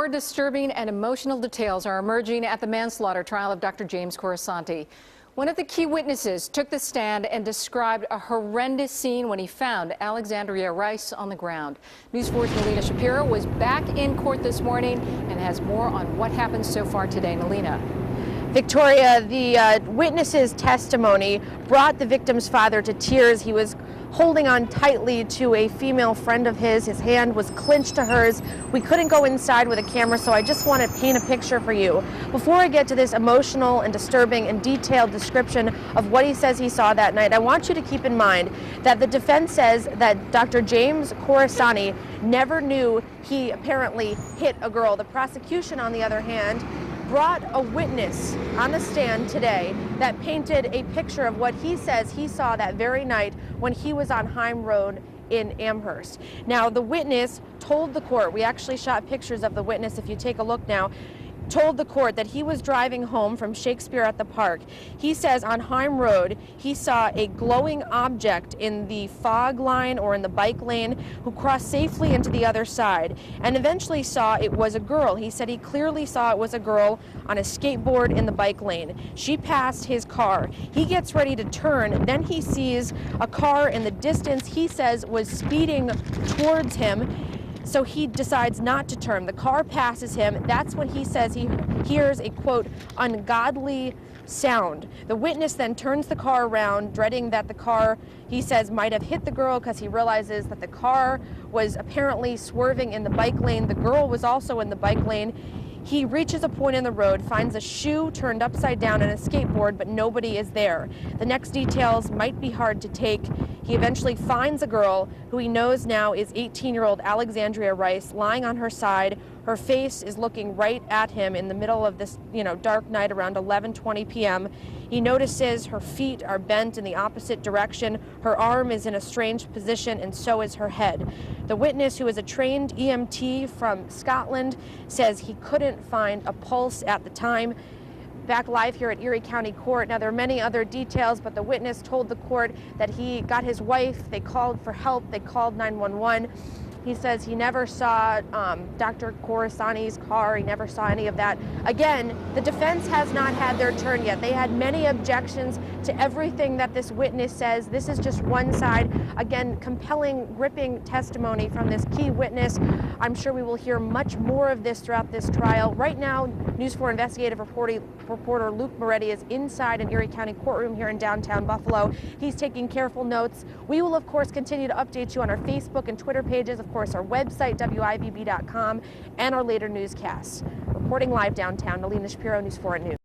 More disturbing and emotional details are emerging at the manslaughter trial of Dr. James Corasanti. One of the key witnesses took the stand and described a horrendous scene when he found Alexandria Rice on the ground. News 4's Nalina Shapiro was back in court this morning and has more on what happened so far today. Nalina. Victoria, the witness's testimony brought the victim's father to tears. He was holding on tightly to a female friend of his. His hand was clenched to hers. We couldn't go inside with a camera, so I just want to paint a picture for you. Before I get to this emotional and disturbing and detailed description of what he says he saw that night, I want you to keep in mind that the defense says that Dr. James Corasanti never knew he apparently hit a girl. The prosecution, on the other hand, brought a witness on the stand today that painted a picture of what he says he saw that very night when he was on Heim Road in Amherst. Now, the witness told the court, we actually shot pictures of the witness if you take a look now, told the court that he was driving home from Shakespeare at the Park. He says on Heim Road he saw a glowing object in the fog line or in the bike lane who crossed safely into the other side and eventually saw it was a girl. He said he clearly saw it was a girl on a skateboard in the bike lane. She passed his car. He gets ready to turn, then he sees a car in the distance he says was speeding towards him. So he decides not to turn. The car passes him. That's when he says he hears a, quote, ungodly sound. The witness then turns the car around, dreading that the car, he says, might have hit the girl because he realizes that the car was apparently swerving in the bike lane. The girl was also in the bike lane. He reaches a point in the road, finds a shoe turned upside down and a skateboard, but nobody is there. The next details might be hard to take. He eventually finds a girl who he knows now is 18-year-old Alexandria Rice lying on her side. Her face is looking right at him in the middle of this, dark night around 11:20 p.m. He notices her feet are bent in the opposite direction. Her arm is in a strange position, and so is her head. The witness, who is a trained EMT from Scotland, says he couldn't find a pulse at the time. Back live here at Erie County Court. Now, there are many other details, but the witness told the court that he got his wife, they called for help, they called 911. He says he never saw Dr. Corasanti's car. He never saw any of that. Again, the defense has not had their turn yet. They had many objections to everything that this witness says. This is just one side. Again, compelling, gripping testimony from this key witness. I'm sure we will hear much more of this throughout this trial. Right now, News 4 investigative reporter Luke Moretti is inside an Erie County courtroom here in downtown Buffalo. He's taking careful notes. We will, of course, continue to update you on our Facebook and Twitter pages, of course, our website, WIVB.com, and our later newscasts. Reporting live downtown, Nalina Shapiro, News 4 at Noon.